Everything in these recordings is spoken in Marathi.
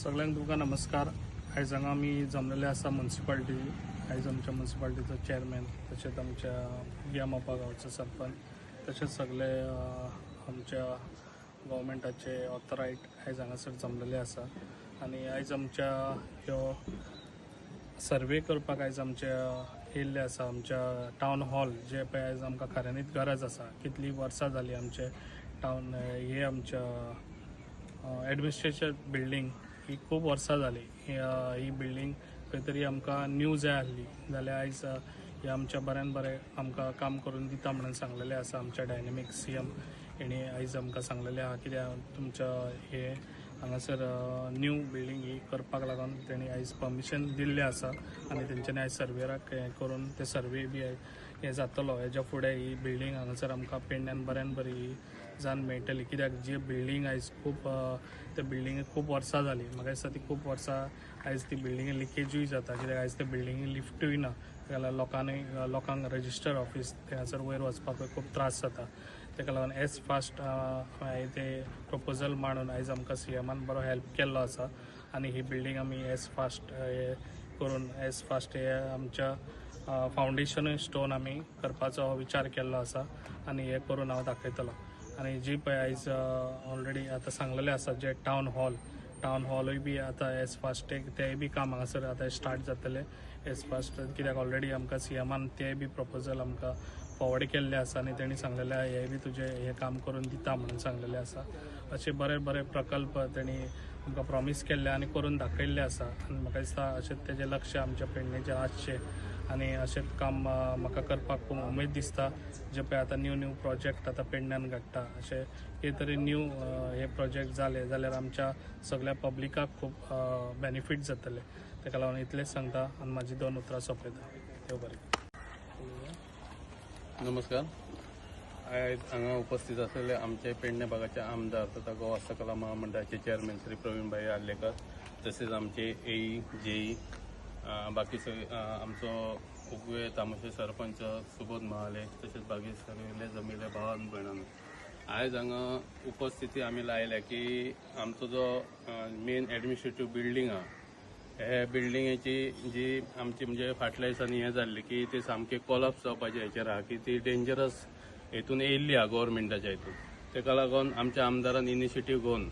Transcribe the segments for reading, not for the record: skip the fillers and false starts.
सगळ्यांक तुमकां नमस्कार। आयज हांगा आमी जमलेले आसा म्युनिसिपालिटी। आयज आमच्या म्युनिसिपालिटीचो चेअरमॅन, तशेंच आमच्या गियामापा गांवचो सरपंच, तशेंच सगळे आमच्या गव्हर्मेंटाचे ऑथरायट आयज हांगासर जमलेले आसा। आनी आयज आमच्या ह्यो सर्वे करपाक आयज आमचे येयल्ले आसा। आमच्या टावन हॉल जे पळय आयज आमकां खऱ्यांनीच गरज आसा। कितली वर्सां जाली आमचे टावन हे आमच्या एडमिनिस्ट्रेशन बिल्डींग ही खूब वर्सां जाली। ही बिल्डींग खंय तरी आमकां न्यू जाय आसली, जाल्यार आयज हे आमच्या बऱ्यान बरें आमकां काम करून दिता म्हणून सांगलेलें आसा। आमच्या डायनेमीक CM हेणी आयज आमकां सांगलेलें आहा कित्याक तुमच्या हे हांगासर न्यू बिल्डींग ही करपाक लागून तेणी आयज परमिशन दिल्लें आसा। आनी तेंच्यांनी आयज सर्वेराक हें करून ते सर्वे बी हें जातलो। हेज्या फुडें ही बिल्डींग हांगासर आमकां पेडण्यान बऱ्यान बरी जावन मेळटली, कित्याक जी बिल्डींग आयज खूब त्या बिल्डींगेक खूब वर्सां जाली। म्हाका दिसता ती खूब वर्सां आयज ती बिल्डींगे लिकेजूय जाता, कित्याक आयज त्या बिल्डींगे लिफ्टूय ना। जाल्यार लोकांक रजिस्टर ऑफिस थंयसर वयर वचपाक खूब त्रास जाता। ताका लागून एज फास्ट ते प्रपोजल मांडून आयज आमकां CMान बरो हेल्प केल्लो आसा। आनी ही बिल्डींग आमी एज फास्ट करून हे आमच्या फावंडेशन स्टोन आमी करपाचो विचार केल्लो आसा। आनी हे करून हांव दाखयतलो। आनी जी पळय आयज ऑलरेडी आतां सांगलेलें आसा जे टावन हॉलूय बी आतां एज फास्ट तेय बी काम हांगासर आतां स्टार्ट जातलें एज फास्ट, कित्याक ऑलरेडी आमकां CMान ते बी प्रपोजल आमकां फॉरवर्ड केल्ले आसा। आनी तेणी सांगलेलें आहा हे बी तुजें हे काम करून दिता म्हणून सांगलेलें आसा। अशे बरे बरे प्रकल्प तेणी आमकां प्रॉमीस केल्ले आनी करून दाखयल्ले आसा। आनी म्हाका दिसता अशेंच तेजें लक्ष आमच्या पेडणेचेर आसचें आनी अशेंच काम म्हाका करपाक खूब उमेद दिसता। जे पळय आतां न्यू प्रोजेक्ट आतां पेडण्यान घडटा, अशे कितें तरी न्यू हे प्रोजेक्ट जाले जाल्यार आमच्या सगळ्या पब्लिकाक खूब बेनिफीट जातले। ताका लागून इतलेंच सांगता आनी म्हाजी 2 उतरां सोंपयता। देव बरें। नमस्कार। आयज हांगा उपस्थित असलेले आमचे पेडणे भागाचे आमदार तथा गोवा हस्तकला महामंडळाचे चेअरमॅन श्री प्रवीणभाई आर्लेकर, तसेच आमचे AE JE बाकी आमचो उगवे तामोशे सरपंच सुबोध महाले, तसेच बाकी सगळे जमिल्ले भावान भयणांनो, आयज हांगा उपस्थिती आमी लायल्या की आमचो जो मेन एडमिनिस्ट्रेटिव्ह बिल्डींग आहा, हे बिल्डिंगेची जी आमची म्हणजे फाटल्या दिसांनी हें जाल्ली की ती सामकी कोलॅप्स जावपाचे हेचेर आहा, की ती डेंजरस हेतून येयल्ली आहा गव्हर्मेंटाच्या हितून। ताका लागून आमच्या आमदारान इनिशिएटीव घेवन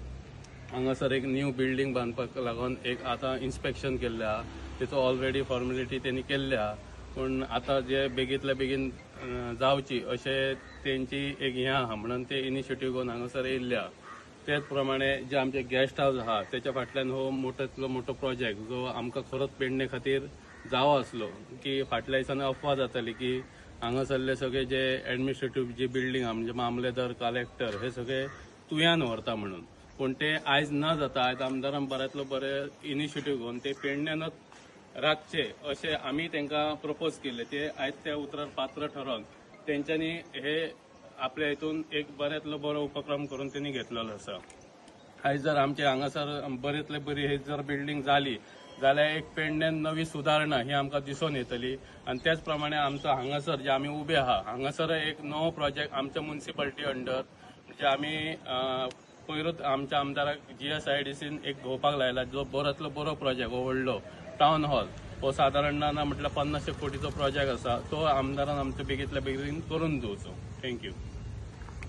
हांगासर एक न्यू बिल्डींग बांदपाक लागून एक आतां इन्स्पेक्शन केल्लें आहा। तेचो ऑलरेडी फॉर्मेलिटी तेणी केल्ले आहा, पूण आतां जे बेगींतल्या बेगीन जावची अशें तेंची एक हें आहा म्हणून ते इनिशिएटीव घेवन हांगासर येयल्ले आहा। तेच प्रमाणे जे आमचे गेस्ट हाऊस आहा तेच्या फाटल्यान हो मोठ्यांतलो मोठो प्रोजेक्ट जो आमकां खरोच पेडणे खातीर जावो आसलो, की फाटल्या दिसांनी अफवा जाताली की हांगासरले सगळे जे एडमिनिस्ट्रेटिव्ह जी बिल्डींग आहा म्हणजे मामलेदार, कलेक्टर हे सगळे तुयान व्हरता म्हणून, पूण ते आयज न जाता आयज आमदारान बऱ्यांतलो बरें इनिशिएटीव घेवन ते पेडण्यानच राखचे अशें आमी तांकां प्रपोज केले। ते आयज त्या उतरार पात्र ठरोवन तेंच्यांनी हे आपल्या हितून एक बऱ्यांतलो बरो उपक्रम करून तेणी घेतलेलो आसा। आयज जर आमचे हांगासर बरेंतले बरी हे जर बिल्डींग जाली जाल्यार एक पेडण्यान नवी सुदारणा ही आमकां दिसून येतली। आनी त्याच प्रमाणे आमचो हांगासर जे आमी उबे आहा हांगासर एक नवो प्रोजेक्ट आमच्या म्युनिसिपालिटी अंडर म्हणजे आमी पयरूच आमच्या आमदाराक GSIDCन एक घेवपाक लायला, जो बरोतलो बरो प्रोजेक्ट हो व्हडलो टावन हॉल हो सादारण ना म्हटल्यार 50 कोटीचो प्रोजेक्ट आसा। तो आमदारान आमच्या बेगींतल्या बेगीन करून दिवचो। थँक्यू।